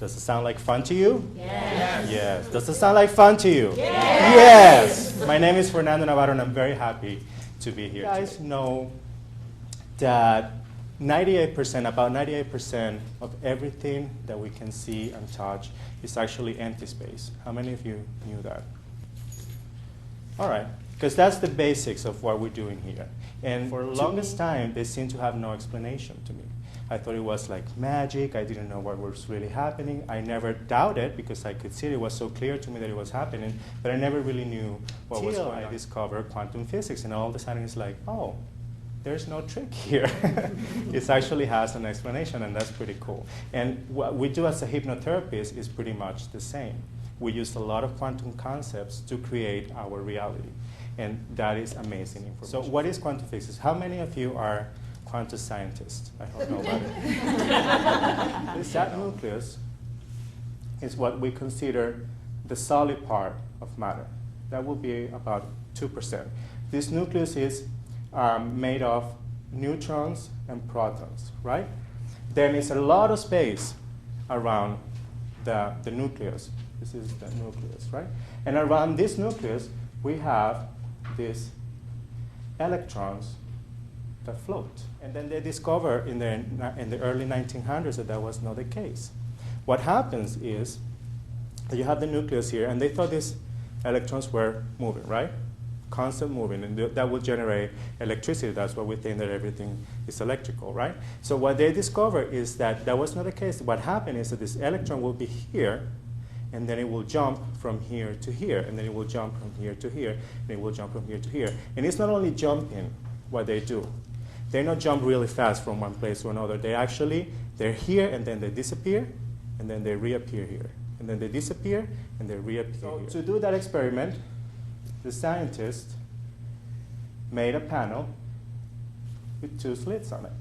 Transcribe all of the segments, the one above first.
Does it sound like fun to you? Yes. Yes. Does it sound like fun to you? Yes. Yes. My name is Fernando Navarro, and I'm very happy to be here. You guys know that about 98% of everything that we can see and touch is actually empty space. How many of you knew that? All right, because that's the basics of what we're doing here. And for the longest time, they seem to have no explanation to me. I thought it was like magic. I didn't know what was really happening. I never doubted because I could see it was so clear to me that it was happening, but I never really knew what was going on. I discovered quantum physics, and all of a sudden it's like, oh, there's no trick here. It actually has an explanation, and that's pretty cool. And what we do as a hypnotherapist is pretty much the same. We use a lot of quantum concepts to create our reality, and that is amazing information. So what is quantum physics? How many of you are quantum scientists? I don't know about it. That nucleus is what we consider the solid part of matter. That will be about 2%. This nucleus is made of neutrons and protons, right? Then it's a lot of space around the nucleus. This is the nucleus, right? And around this nucleus, we have these electrons that float. And then they discover in the early 1900s that was not the case. What happens is that you have the nucleus here, and they thought these electrons were moving, right? Constant moving, and that will generate electricity. That's why we think that everything is electrical, right? So what they discover is that that was not the case. What happened is that this electron will be here, and then it will jump from here to here, and then it will jump from here to here, and it will jump from here to here. And it's not only jumping what they do. They don't jump really fast from one place to another. They're here, and then they disappear, and then they reappear here. And then they disappear, and they reappear here. To do that experiment, the scientist made a panel with 2 slits on it,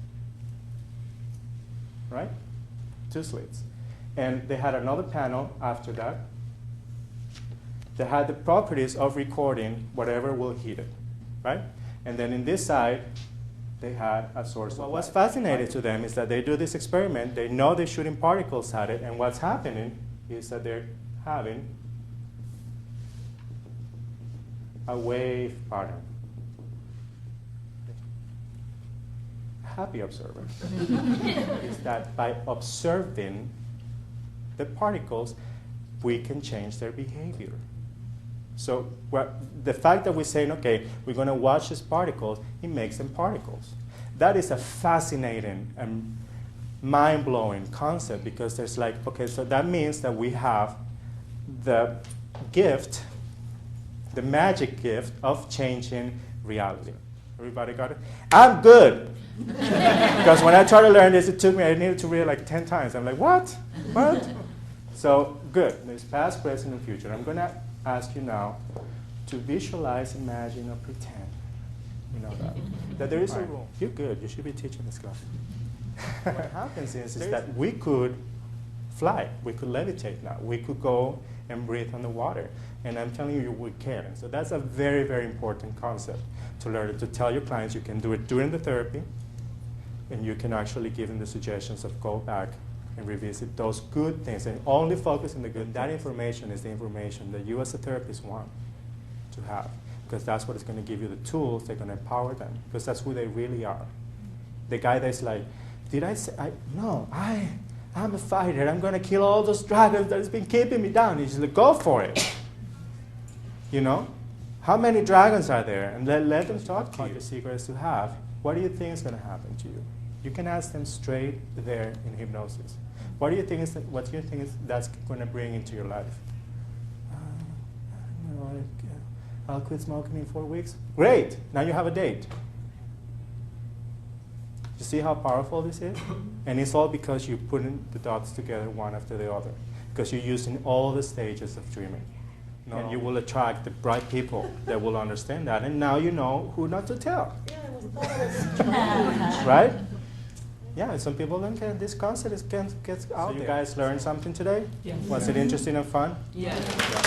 right? 2 slits. And they had another panel after that that had the properties of recording whatever will hit it, right? And then in this side, they had a source of light. What's fascinating to them is that they do this experiment, they know they're shooting particles at it, and what's happening is that they're having a wave pattern. Happy observer is that by observing the particles, we can change their behavior. So the fact that we're saying, okay, we're going to watch these particles, it makes them particles. That is a fascinating and mind-blowing concept, because there's like, okay, so that means that we have the gift, the magic gift of changing reality. Everybody got it? I'm good. Because when I tried to learn this, I needed to read it like 10 times. I'm like, what? What? So good. There's past, present, and future. I'm going to ask you now to visualize, imagine, or pretend. You know that there is a room. You're good. You should be teaching this class. What happens is that we could fly. We could levitate now. We could go and breathe on the water. And I'm telling you, we can. So that's a very, very important concept to learn, to tell your clients you can do it during the therapy, and you can actually give them the suggestions of go back and revisit those good things and only focus on the good. That information is the information that you as a therapist want to have, because that's what is going to give you the tools. They're going to empower them, because that's who they really are. The guy that's like, did I say, no, I'm a fighter. I'm going to kill all those dragons that has been keeping me down. He's like, go for it. You know? How many dragons are there? And let them talk to you. The secrets to have. What do you think is going to happen to you? You can ask them straight there in hypnosis. What do you think is that's going to bring into your life? I'll quit smoking in 4 weeks. Great. Now you have a date. You see how powerful this is? And it's all because you're putting the dots together one after the other, because you're using all the stages of dreaming. And you will attract the bright people that will understand that. And now you know who not to tell. Right? Yeah, some people don't get this concept gets out there. You guys learned something today? Yes. Was it interesting and fun? Yes. Yeah.